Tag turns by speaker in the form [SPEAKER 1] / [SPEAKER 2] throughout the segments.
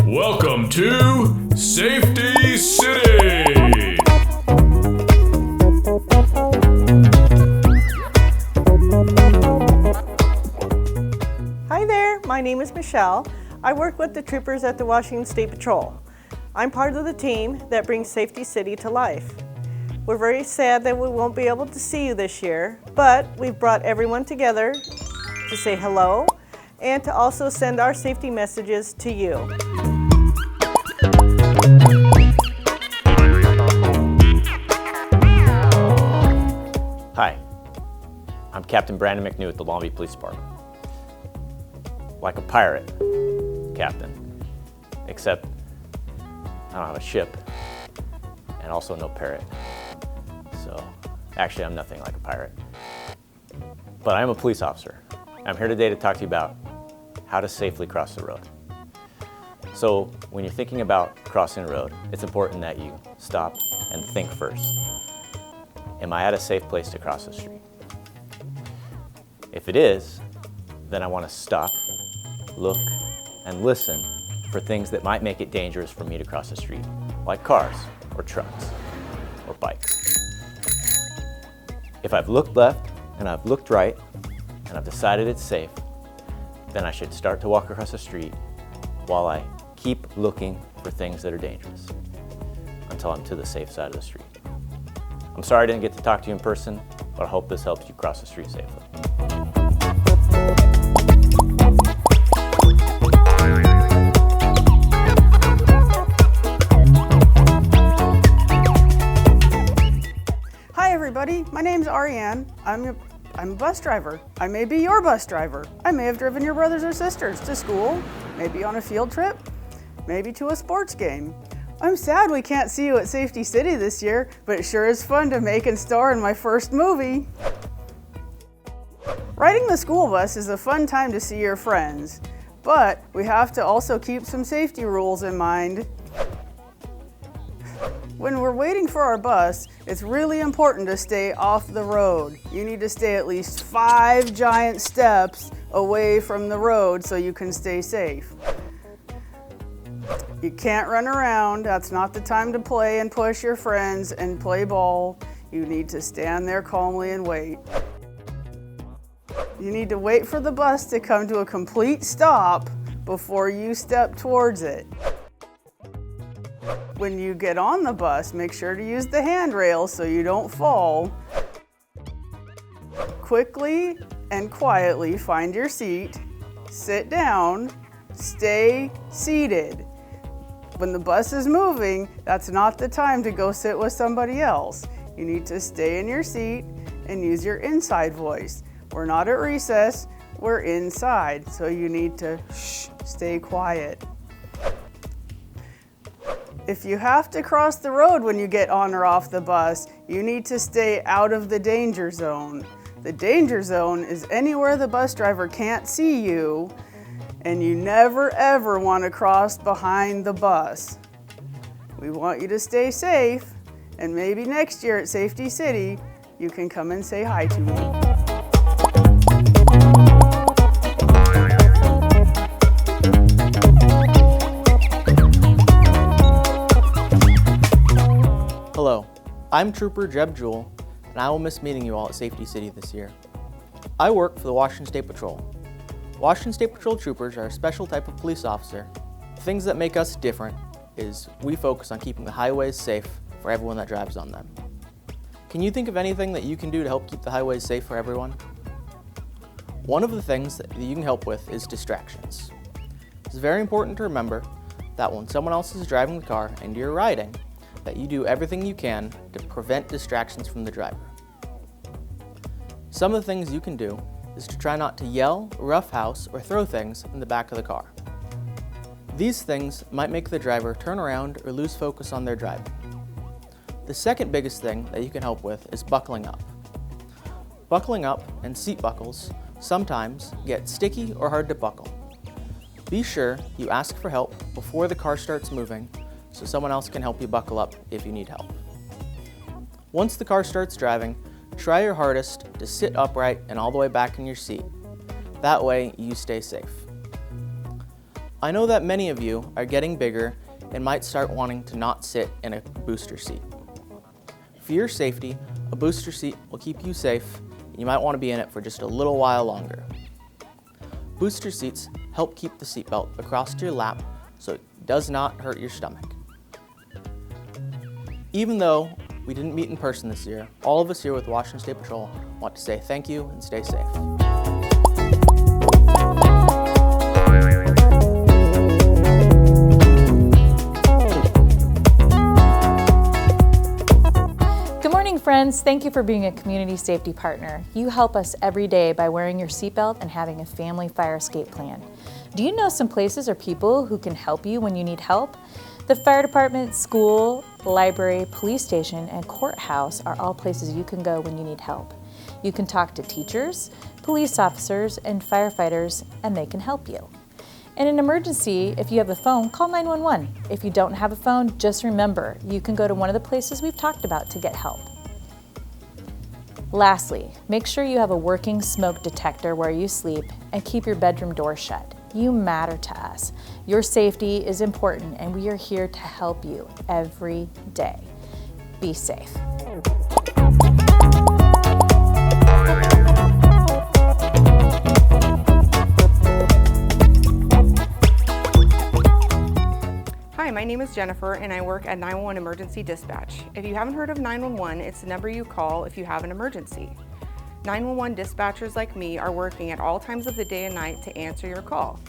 [SPEAKER 1] Welcome to Safety City!
[SPEAKER 2] Hi there, my name is Michelle. I work with the troopers at the Washington State Patrol. I'm part of the team that brings Safety City to life. We're very sad that we won't be able to see you this year, but we've brought everyone together to say hello and to also send our safety messages to you.
[SPEAKER 3] Hi, I'm Captain Brandon McNew at the Long Beach Police Department. Like a pirate, Captain, except I don't have a ship and also no parrot. So actually I'm nothing like a pirate. But I am a police officer. I'm here today to talk to you about how to safely cross the road. So when you're thinking about crossing the road, it's important that you stop and think first. Am I at a safe place to cross the street? If it is, then I want to stop, look, and listen for things that might make it dangerous for me to cross the street, like cars, or trucks, or bikes. If I've looked left, and I've looked right, and I've decided it's safe, then I should start to walk across the street while I keep looking for things that are dangerous until I'm to the safe side of the street. I'm sorry I didn't get to talk to you in person, but I hope this helps you cross the street safely.
[SPEAKER 2] Hi everybody, my name's Ariane. I'm a bus driver. I may be your bus driver. I may have driven your brothers or sisters to school, maybe on a field trip, maybe to a sports game. I'm sad we can't see you at Safety City this year, but it sure is fun to make and star in my first movie. Riding the school bus is a fun time to see your friends, but we have to also keep some safety rules in mind. When we're waiting for our bus, it's really important to stay off the road. You need to stay at least 5 giant steps away from the road so you can stay safe. You can't run around. That's not the time to play and push your friends and play ball. You need to stand there calmly and wait. You need to wait for the bus to come to a complete stop before you step towards it. When you get on the bus, make sure to use the handrail so you don't fall. Quickly and quietly find your seat, sit down, stay seated. When the bus is moving, that's not the time to go sit with somebody else. You need to stay in your seat and use your inside voice. We're not at recess, we're inside, so you need to stay quiet. If you have to cross the road when you get on or off the bus, you need to stay out of the danger zone. The danger zone is anywhere the bus driver can't see you, and you never ever want to cross behind the bus. We want you to stay safe, and maybe next year at Safety City, you can come and say hi to me.
[SPEAKER 4] Hello, I'm Trooper Jeb Jewell, and I will miss meeting you all at Safety City this year. I work for the Washington State Patrol. Washington State Patrol troopers are a special type of police officer. The things that make us different is we focus on keeping the highways safe for everyone that drives on them. Can you think of anything that you can do to help keep the highways safe for everyone? One of the things that you can help with is distractions. It's very important to remember that when someone else is driving the car and you're riding, that you do everything you can to prevent distractions from the driver. Some of the things you can do is to try not to yell, roughhouse, or throw things in the back of the car. These things might make the driver turn around or lose focus on their driving. The second biggest thing that you can help with is buckling up. Buckling up and seat buckles sometimes get sticky or hard to buckle. Be sure you ask for help before the car starts moving so someone else can help you buckle up if you need help. Once the car starts driving, try your hardest to sit upright and all the way back in your seat. That way you stay safe. I know that many of you are getting bigger and might start wanting to not sit in a booster seat. For your safety, a booster seat will keep you safe, and you might want to be in it for just a little while longer. Booster seats help keep the seatbelt across your lap so it does not hurt your stomach. Even though we didn't meet in person this year, all of us here with Washington State Patrol want to say thank you and stay safe.
[SPEAKER 5] Good morning, friends. Thank you for being a community safety partner. You help us every day by wearing your seatbelt and having a family fire escape plan. Do you know some places or people who can help you when you need help? The fire department, school, library, police station, and courthouse are all places you can go when you need help. You can talk to teachers, police officers, and firefighters, and they can help you. In an emergency, if you have a phone, call 911. If you don't have a phone, just remember, you can go to one of the places we've talked about to get help. Lastly, make sure you have a working smoke detector where you sleep and keep your bedroom door shut. You matter to us. Your safety is important, and we are here to help you every day. Be safe.
[SPEAKER 6] Hi, my name is Jennifer and I work at 911 Emergency Dispatch. If you haven't heard of 911, it's the number you call if you have an emergency. 911 dispatchers like me are working at all times of the day and night to answer your call.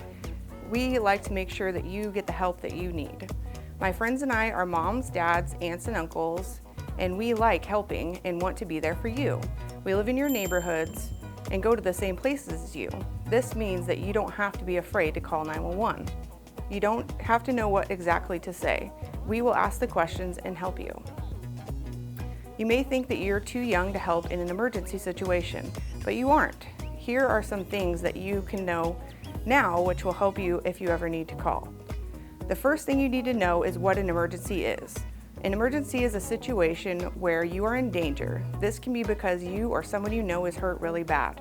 [SPEAKER 6] We like to make sure that you get the help that you need. My friends and I are moms, dads, aunts, and uncles, and we like helping and want to be there for you. We live in your neighborhoods and go to the same places as you. This means that you don't have to be afraid to call 911. You don't have to know what exactly to say. We will ask the questions and help you. You may think that you're too young to help in an emergency situation, but you aren't. Here are some things that you can know now which will help you if you ever need to call. The first thing you need to know is what an emergency is. An emergency is a situation where you are in danger. This can be because you or someone you know is hurt really bad,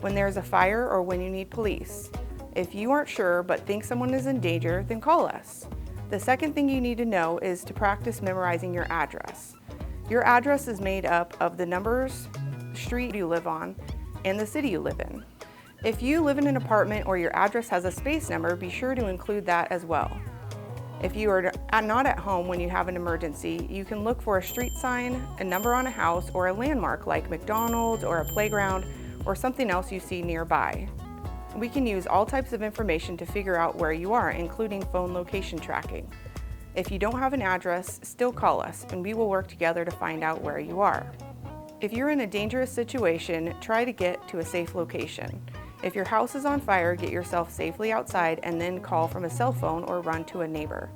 [SPEAKER 6] when there's a fire, or when you need police. If you aren't sure but think someone is in danger, then call us. The second thing you need to know is to practice memorizing your address. Your address is made up of the numbers, street you live on, and the city you live in. If you live in an apartment or your address has a space number, be sure to include that as well. If you are not at home when you have an emergency, you can look for a street sign, a number on a house, or a landmark like McDonald's or a playground or something else you see nearby. We can use all types of information to figure out where you are, including phone location tracking. If you don't have an address, still call us and we will work together to find out where you are. If you're in a dangerous situation, try to get to a safe location. If your house is on fire, get yourself safely outside and then call from a cell phone or run to a neighbor.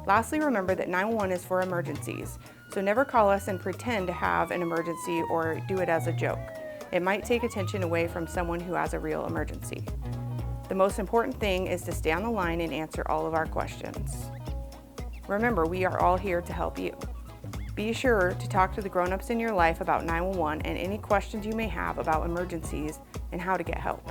[SPEAKER 6] Lastly, remember that 911 is for emergencies, so never call us and pretend to have an emergency or do it as a joke. It might take attention away from someone who has a real emergency. The most important thing is to stay on the line and answer all of our questions. Remember, we are all here to help you. Be sure to talk to the grown-ups in your life about 911 and any questions you may have about emergencies and how to get help.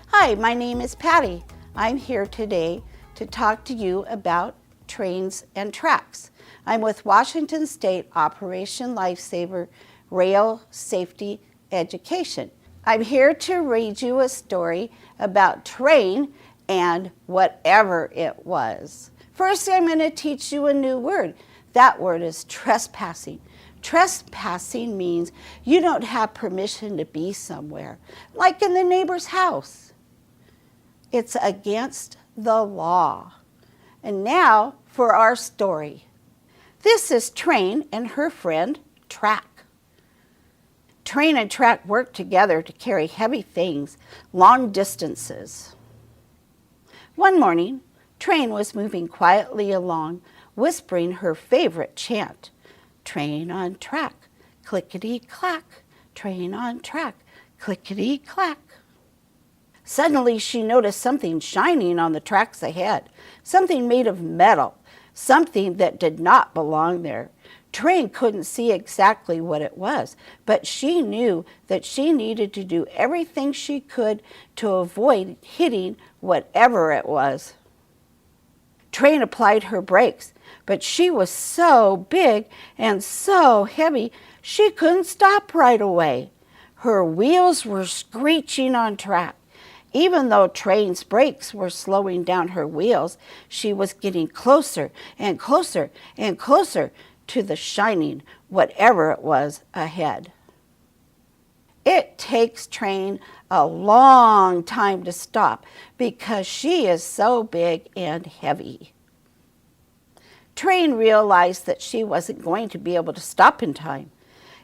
[SPEAKER 7] Hi, my name is Patty. I'm here today to talk to you about trains and tracks. I'm with Washington State Operation Lifesaver Rail Safety Education. I'm here to read you a story about train and whatever it was. First, I'm going to teach you a new word. That word is trespassing. Trespassing means you don't have permission to be somewhere, like in the neighbor's house. It's against the law. And now for our story. This is Train and her friend Track. Train and Track work together to carry heavy things long distances. One morning, Train was moving quietly along, whispering her favorite chant. Train on track, clickety-clack. Train on track, clickety-clack. Suddenly, she noticed something shining on the tracks ahead, something made of metal, something that did not belong there. Train couldn't see exactly what it was, but she knew that she needed to do everything she could to avoid hitting whatever it was. Train applied her brakes, but she was so big and so heavy she couldn't stop right away. Her wheels were screeching on track. Even though Train's brakes were slowing down her wheels, she was getting closer and closer and closer to the shining whatever it was ahead. It takes Train a long time to stop because she is so big and heavy. Train realized that she wasn't going to be able to stop in time.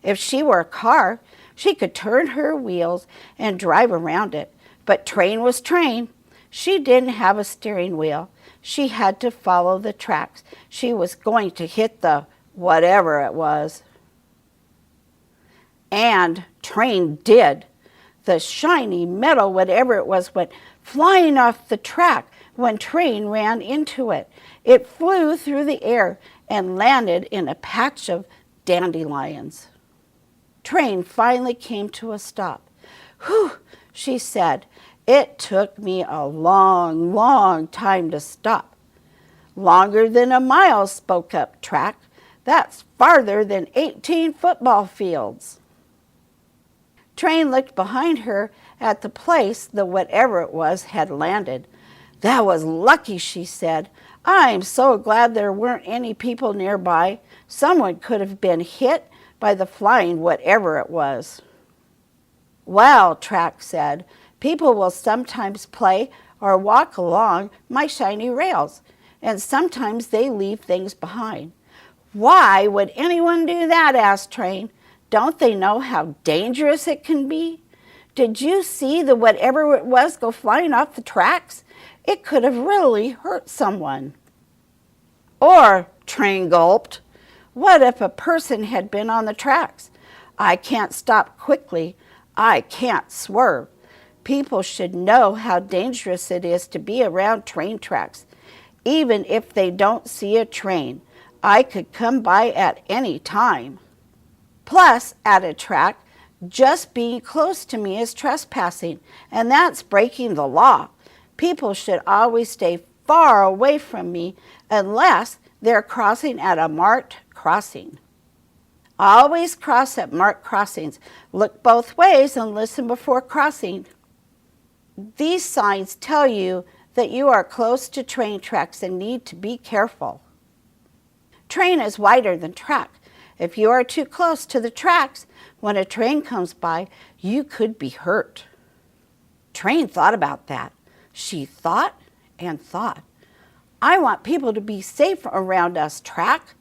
[SPEAKER 7] If she were a car, she could turn her wheels and drive around it. But Train was Train. She didn't have a steering wheel. She had to follow the tracks. She was going to hit the whatever it was. And Train did. The shiny metal whatever it was went flying off the track when Train ran into it. It flew through the air and landed in a patch of dandelions. Train finally came to a stop. "Whew," she said. "It took me a long, long time to stop." "Longer than a mile," spoke up Track. "That's farther than 18 football fields." Train looked behind her at the place the whatever it was had landed. "That was lucky," she said. "I'm so glad there weren't any people nearby. Someone could have been hit by the flying whatever it was." "Well," Track said, "people will sometimes play or walk along my shiny rails, and sometimes they leave things behind." "Why would anyone do that?" asked Train. "Don't they know how dangerous it can be? Did you see the whatever it was go flying off the tracks? It could have really hurt someone." "Or," Train gulped, "what if a person had been on the tracks? I can't stop quickly. I can't swerve. People should know how dangerous it is to be around train tracks. Even if they don't see a train, I could come by at any time. Plus," added Track, "just being close to me is trespassing, and that's breaking the law. People should always stay far away from me unless they're crossing at a marked crossing. Always cross at marked crossings. Look both ways and listen before crossing. These signs tell you that you are close to train tracks and need to be careful. Train is wider than track. If you are too close to the tracks, when a train comes by, you could be hurt." Train thought about that. She thought and thought. "I want people to be safe around us, Track,"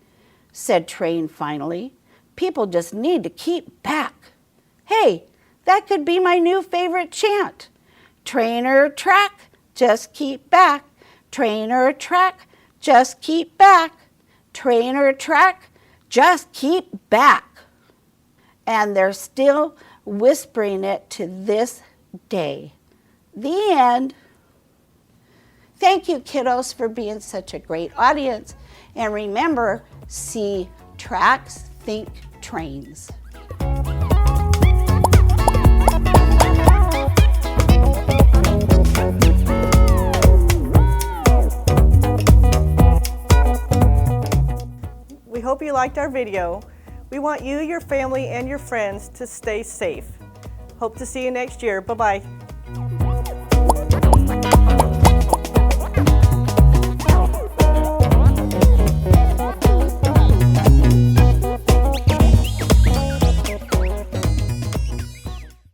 [SPEAKER 7] said Train finally. "People just need to keep back. Hey, that could be my new favorite chant. Trainer Track, just keep back. Trainer Track, just keep back. Trainer Track, just keep back." And they're still whispering it to this day. The end. Thank you, kiddos, for being such a great audience. And remember, see tracks, think trains.
[SPEAKER 8] We hope you liked our video. We want you, your family, and your friends to stay safe. Hope to see you next year. Bye-bye.